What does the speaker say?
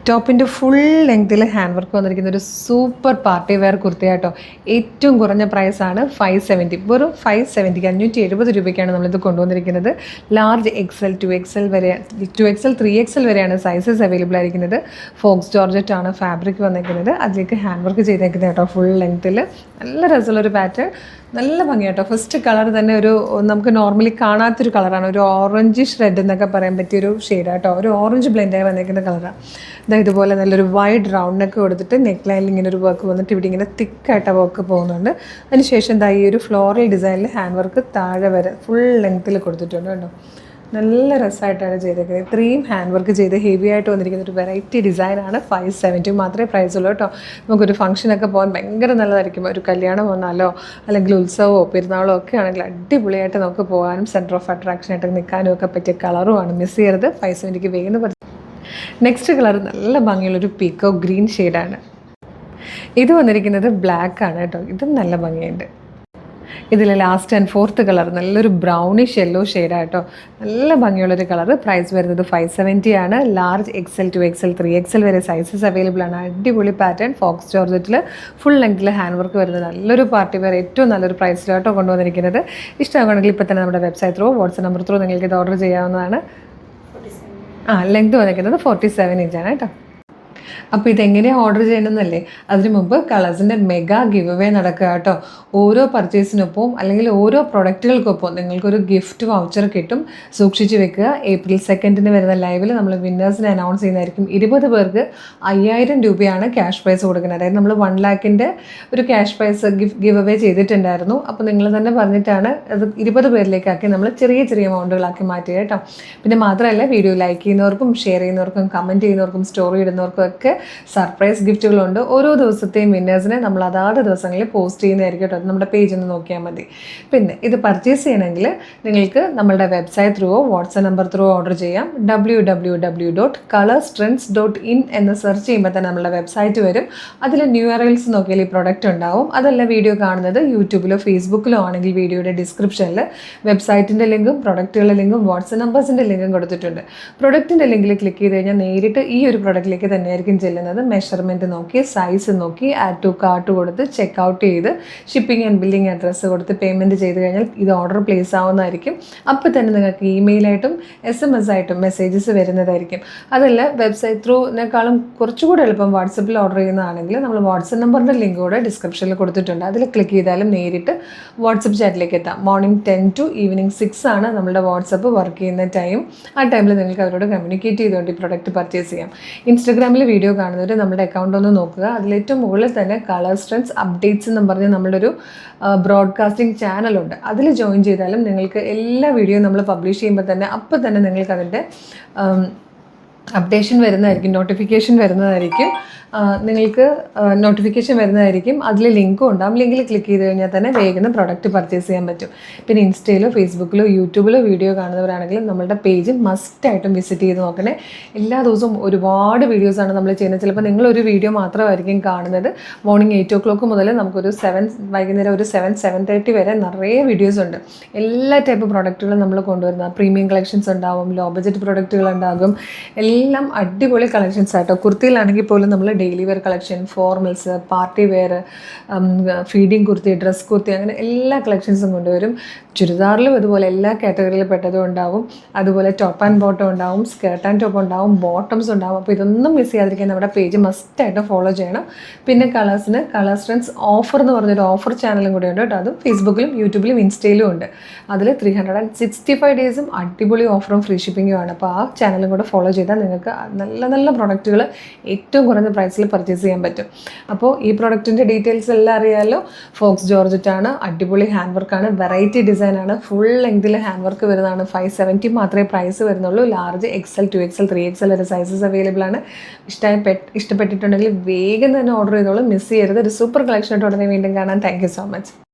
ടോപ്പിൻ്റെ ഫുൾ ലെങ്ത്തിൽ hand work വന്നിരിക്കുന്ന ഒരു സൂപ്പർ പാർട്ടി വെയർ കുർത്തിയാട്ടോ. ഏറ്റവും കുറഞ്ഞ പ്രൈസാണ് 570, വെറും 570, 570 രൂപയ്ക്കാണ് നമ്മളിത് കൊണ്ടുവന്നിരിക്കുന്നത്. ലാർജ് XL, 2XL വരെ, 2XL, 3XL വരെയാണ് സൈസസ് അവൈലബിൾ ആയിരിക്കുന്നത്. ഫോക്സ് ജോർജറ്റ് ആണ് ഫാബ്രിക് വന്നിരിക്കുന്നത്. അതിലേക്ക് ഹാൻഡ് വർക്ക് ചെയ്തേക്കുന്നത് കേട്ടോ ഫുൾ ലെങ്ത്തിൽ. നല്ല രസമുള്ളൊരു പാറ്റേൺ, നല്ല ഭംഗിയാട്ടോ. ഫസ്റ്റ് കളർ തന്നെ ഒരു നമുക്ക് നോർമലി കാണാത്തൊരു കളറാണ്, ഒരു ഓറഞ്ചിഷ് റെഡ് എന്നൊക്കെ പറയാൻ പറ്റിയൊരു ഷെയ്ഡാട്ടോ. ഒരു ഓറഞ്ച് ബ്ലെൻഡായി വന്നിരിക്കുന്ന കളറാണ്. ഇതുപോലെ നല്ലൊരു വൈഡ് റൗണ്ട് നെക്ക് കൊടുത്തിട്ട് നെക്ക് ലൈനിൽ ഇങ്ങനെ ഒരു വർക്ക് വന്നിട്ട് ഇവിടെ ഇങ്ങനെ തിക്കായിട്ട് വർക്ക് പോകുന്നുണ്ട്. അതിനുശേഷം ഈ ഒരു ഫ്ലോറൽ ഡിസൈനിൽ ഹാൻഡ് വർക്ക് താഴെ വരെ ഫുൾ ലെങ്ത്തിൽ കൊടുത്തിട്ടുണ്ട് കേട്ടോ. നല്ല രസമായിട്ടാണ് ചെയ്തേക്കുന്നത്. ഇത്രയും ഹാൻഡ് വർക്ക് ചെയ്ത് ഹെവി ആയിട്ട് വന്നിരിക്കുന്ന ഒരു വെറൈറ്റി ഡിസൈനാണ്. 570 മാത്രമേ പ്രൈസുള്ളൂ കേട്ടോ. നമുക്കൊരു ഫംഗ്ഷനൊക്കെ പോകാൻ ഭയങ്കര നല്ലതായിരിക്കും. ഒരു കല്യാണം വന്നാലോ അല്ലെങ്കിൽ ഉത്സവമോ പെരുന്നാളോ ഒക്കെ ആണെങ്കിൽ അടിപൊളിയായിട്ട് നമുക്ക് പോകാനും സെൻറ്റർ ഓഫ് അട്രാക്ഷനായിട്ട് നിൽക്കാനും ഒക്കെ പറ്റിയ കളറുമാണ്. മിസ് ചെയ്യരുത്. 570 വേഗം. നെക്സ്റ്റ് കളർ നല്ല ഭംഗിയുള്ളൊരു പീക്കോ ഗ്രീൻ ഷെയ്ഡാണ്. ഇത് വന്നിരിക്കുന്നത് ബ്ലാക്ക് ആണ് കേട്ടോ. ഇതും നല്ല ഭംഗിയുണ്ട്. ഇതിൽ ലാസ്റ്റ് ആൻഡ് ഫോർത്ത് കളർ നല്ലൊരു ബ്രൗണിഷ് യെല്ലോ ഷെയ്ഡാണ് കേട്ടോ. നല്ല ഭംഗിയുള്ളൊരു കളർ. പ്രൈസ് വരുന്നത് 570 ആണ്. ലാർജ് XL, 2XL, 3XL വരെ സൈസസ് അവൈലബിൾ ആണ്. അടിപൊളി പാറ്റേൺ ഫോക്സ് ജോർജറ്റിൽ ഫുൾ ലെങ്ത്തിൽ ഹാൻഡ് വർക്ക് വരുന്നത് നല്ലൊരു പാർട്ടി വെയർ ഏറ്റവും നല്ലൊരു പ്രൈസിലാട്ടോ കൊണ്ടുവന്നിരിക്കുന്നത്. ഇഷ്ടമാണെങ്കിൽ ഇപ്പോൾ തന്നെ നമ്മുടെ website through, WhatsApp number through നിങ്ങൾക്ക് ഇത് ഓർഡർ ചെയ്യാവുന്നതാണ്. ലെങ്ത് വന്നിരിക്കുന്നത് 47 ഇഞ്ചാണ് കേട്ടോ. അപ്പോൾ ഇതെങ്ങനെയാണ് ഓർഡർ ചെയ്യണമെന്നല്ലേ, അതിന് മുമ്പ് കളേഴ്സിൻ്റെ മെഗാ ഗിവ് അവേ നടക്കുക കേട്ടോ. ഓരോ പർച്ചേസിനൊപ്പം അല്ലെങ്കിൽ ഓരോ പ്രൊഡക്റ്റുകൾക്കൊപ്പം നിങ്ങൾക്കൊരു ഗിഫ്റ്റ് വൗച്ചർ കിട്ടും. സൂക്ഷിച്ച് വെക്കുക. April 2 വരുന്ന ലൈവിൽ നമ്മൾ വിന്നേഴ്സിനെ അനൗൺസ് ചെയ്യുന്നതായിരിക്കും. 20 പേർക്ക് 5000 രൂപയാണ് ക്യാഷ് പ്രൈസ് കൊടുക്കുന്നത്. അതായത് നമ്മൾ 1 ലാഖിൻ്റെ ഒരു ക്യാഷ് പ്രൈസ് ഗിവ് അവേ ചെയ്തിട്ടുണ്ടായിരുന്നു. അപ്പോൾ നിങ്ങൾ തന്നെ പറഞ്ഞിട്ടാണ് അത് 20 പേരിലേക്കാക്കി നമ്മൾ ചെറിയ ചെറിയ എമൗണ്ടുകളാക്കി മാറ്റുക കേട്ടോ. പിന്നെ മാത്രമല്ല, വീഡിയോ ലൈക്ക് ചെയ്യുന്നവർക്കും ഷെയർ ചെയ്യുന്നവർക്കും കമൻറ്റ് ചെയ്യുന്നവർക്കും സ്റ്റോറി ഇടുന്നവർക്കും ഒക്കെ സർപ്രൈസ് ഗിഫ്റ്റുകളുണ്ട്. ഓരോ ദിവസത്തെയും വിന്നേഴ്സിനെ നമ്മൾ അതാത് ദിവസങ്ങളിൽ പോസ്റ്റ് ചെയ്യുന്നതായിരിക്കും കേട്ടോ. നമ്മുടെ പേജ് ഒന്ന് നോക്കിയാൽ മതി. പിന്നെ ഇത് പർച്ചേസ് ചെയ്യണമെങ്കിൽ നിങ്ങൾക്ക് നമ്മളുടെ വെബ്സൈറ്റ് ത്രൂവോ വാട്സ്ആപ്പ് നമ്പർ ത്രൂ ഓർഡർ ചെയ്യാം. www.colorstrends.in എന്ന് സെർച്ച് ചെയ്യുമ്പോൾ തന്നെ നമ്മളുടെ വെബ്സൈറ്റ് വരും. അതിൽ ന്യൂ അറൈവൽസ് നോക്കിയാൽ ഈ പ്രൊഡക്റ്റ് ഉണ്ടാവും. അതല്ല വീഡിയോ കാണുന്നത് യൂട്യൂബിലോ ഫേസ്ബുക്കിലോ ആണെങ്കിൽ വീഡിയോയുടെ ഡിസ്ക്രിപ്ഷനിൽ വെബ്സൈറ്റിൻ്റെ ലിങ്കും പ്രൊഡക്റ്റുകളുടെ ലിങ്കും വാട്സ്ആപ്പ് നമ്പേഴ്സിൻ്റെ ലിങ്കും കൊടുത്തിട്ടുണ്ട്. പ്രൊഡക്റ്റിൻ്റെ ലിങ്കിൽ ക്ലിക്ക് ചെയ്ത് കഴിഞ്ഞാൽ നേരിട്ട് ഈ ഒരു പ്രൊഡക്റ്റിലേക്ക് തന്നെയായിരിക്കും ചെല്ലുന്നത്. മെഷർമെൻറ്റ് നോക്കി സൈസ് നോക്കി ആഡ് ടു കാർട്ട് കൊടുത്ത് ചെക്കൗട്ട് ചെയ്ത് ഷിപ്പിംഗ് ആൻഡ് ബില്ലിംഗ് അഡ്രസ്സ് കൊടുത്ത് പേയ്മെൻറ്റ് ചെയ്ത് കഴിഞ്ഞാൽ ഇത് ഓർഡർ പ്ലേസ് ആവുന്നതായിരിക്കും. അപ്പോൾ തന്നെ നിങ്ങൾക്ക് ഇമെയിലായിട്ടും SMS ആയിട്ടും മെസ്സേജസ് വരുന്നതായിരിക്കും. അതല്ല വെബ്സൈറ്റ് ത്രൂവിനേക്കാളും കുറച്ചുകൂടെ എളുപ്പം വാട്സപ്പിൽ ഓർഡർ ചെയ്യുന്നതാണെങ്കിൽ നമ്മൾ വാട്സപ്പ് നമ്പറിൻ്റെ ലിങ്ക് കൂടെ ഡിസ്ക്രിപ്ഷനിൽ കൊടുത്തിട്ടുണ്ട്. അതിൽ ക്ലിക്ക് ചെയ്താലും നേരിട്ട് വാട്സപ്പ് ചാറ്റിലേക്ക് എത്താം. മോർണിംഗ് 10 to ഈവനിങ് 6 ആണ് നമ്മുടെ വാട്സപ്പ് വർക്ക് ചെയ്യുന്ന ടൈം. ആ ടൈമിൽ നിങ്ങൾക്ക് അവരോട് കമ്മ്യൂണിക്കേറ്റ് ചെയ്തുകൊണ്ട് ഈ പ്രൊഡക്റ്റ് പർച്ചേസ് ചെയ്യാം. ഇൻസ്റ്റഗ്രാമിൽ വീഡിയോ കാണുന്നവർ നമ്മുടെ അക്കൗണ്ട് ഒന്ന് നോക്കുക. അതിലേറ്റവും മുകളിൽ തന്നെ കളേഴ്സ് ട്രെൻഡ്സ് അപ്ഡേറ്റ്സ് എന്ന് പറഞ്ഞ് നമ്മുടെ ഒരു ബ്രോഡ്കാസ്റ്റിംഗ് ചാനലുണ്ട്. അതിൽ ജോയിൻ ചെയ്താലും നിങ്ങൾക്ക് എല്ലാ വീഡിയോയും നമ്മൾ പബ്ലിഷ് ചെയ്യുമ്പോൾ തന്നെ അപ്പോൾ തന്നെ നിങ്ങൾക്ക് അതിൻ്റെ അപ്ഡേഷൻ വരുന്നതായിരിക്കും, നോട്ടിഫിക്കേഷൻ വരുന്നതായിരിക്കും. അതിൽ ലിങ്കും ഉണ്ടാകും. ലിങ്കിൽ ക്ലിക്ക് ചെയ്ത് കഴിഞ്ഞാൽ തന്നെ വേഗം പ്രൊഡക്റ്റ് പർച്ചേസ് ചെയ്യാൻ പറ്റും. പിന്നെ ഇൻസ്റ്റയിലോ ഫേസ്ബുക്കിലോ യൂട്യൂബിലോ വീഡിയോ കാണുന്നവരാണെങ്കിലും നമ്മളുടെ പേജ് മസ്റ്റായിട്ടും വിസിറ്റ് ചെയ്ത് നോക്കണേ. എല്ലാ ദിവസവും ഒരുപാട് വീഡിയോസാണ് നമ്മൾ ചെയ്യുന്നത്. ചിലപ്പോൾ നിങ്ങളൊരു വീഡിയോ മാത്രമായിരിക്കും കാണുന്നത്. മോർണിംഗ് 8 o'clock മുതൽ നമുക്കൊരു വൈകുന്നേരം ഒരു 7-7:30 വരെ നിറയെ വീഡിയോസ് ഉണ്ട്. എല്ലാ ടൈപ്പ് പ്രൊഡക്റ്റുകളും നമ്മൾ കൊണ്ടുവരുന്നത്. പ്രീമിയം കളക്ഷൻസ് ഉണ്ടാവും, ലോ ബഡ്ജറ്റ് പ്രൊഡക്റ്റുകൾ ഉണ്ടാകും. എല്ലാം അടിപൊളി കളക്ഷൻസ് ആട്ടോ. കുർത്തിയിലാണെങ്കിൽ പോലും നമ്മൾ daily wear collection, formals, party wear, feeding kurti, dress kurti, അങ്ങനെ എല്ലാ കളക്ഷൻസും കൊണ്ടുവരും. ചുരിദാറിലും ഇതുപോലെ എല്ലാ കാറ്റഗറിയിൽ പെട്ടതും ഉണ്ടാവും. അതുപോലെ ടോപ്പ് ആൻഡ് ബോട്ടം ഉണ്ടാവും, സ്കേർട്ട് ആൻഡ് ടോപ്പ് ഉണ്ടാവും, ബോട്ടംസ് ഉണ്ടാവും. അപ്പോൾ ഇതൊന്നും മിസ് ചെയ്യാതിരിക്കാൻ നമ്മുടെ പേജ് മസ്റ്റായിട്ട് ഫോളോ ചെയ്യണം. പിന്നെ കളേഴ്സ് ട്രെൻഡ്സ് ഓഫർ എന്ന് പറഞ്ഞൊരു ഓഫർ ചാനലും കൂടെ ഉണ്ട് കേട്ടോ. അതും ഫേസ്ബുക്കിലും യൂട്യൂബിലും ഇൻസ്റ്റയിലും ഉണ്ട്. അതിൽ 365 ഡേയ്സും അടിപൊളി ഓഫറും ഫ്രീ ഷിപ്പിങ്ങുമാണ്. അപ്പോൾ ആ ചാനലും കൂടെ ഫോളോ ചെയ്താൽ നിങ്ങൾക്ക് നല്ല നല്ല പ്രൊഡക്റ്റുകൾ ഏറ്റവും കുറഞ്ഞ പ്രൈസിൽ പർച്ചേസ് ചെയ്യാൻ പറ്റും. അപ്പോൾ ഈ പ്രൊഡക്റ്റിൻ്റെ ഡീറ്റെയിൽസ് എല്ലാം അറിയാമല്ലോ. ഫോക്സ് ജോർജറ്റ് ആണ്, അടിപൊളി ഹാൻഡ് വർക്കാണ്, വെറൈറ്റി ഡിസൈനാണ്, ഫുൾ ലെങ്തിൽ ഹാൻഡ് വർക്ക് വരുന്നതാണ്. 570 മാത്രമേ പ്രൈസ് വരുന്നുള്ളൂ. ലാർജ് XL, 2XL, 3XL വരെ സൈസസ് അവൈലബിൾ ആണ്. ഇഷ്ടപ്പെട്ടിട്ടുണ്ടെങ്കിൽ വേഗം തന്നെ ഓർഡർ ചെയ്തോളൂ, മിസ് ചെയ്യരുത്. ഒരു സൂപ്പർ കളക്ഷനായിട്ട് ഉടനെ വീണ്ടും കാണാൻ. Thank you so much.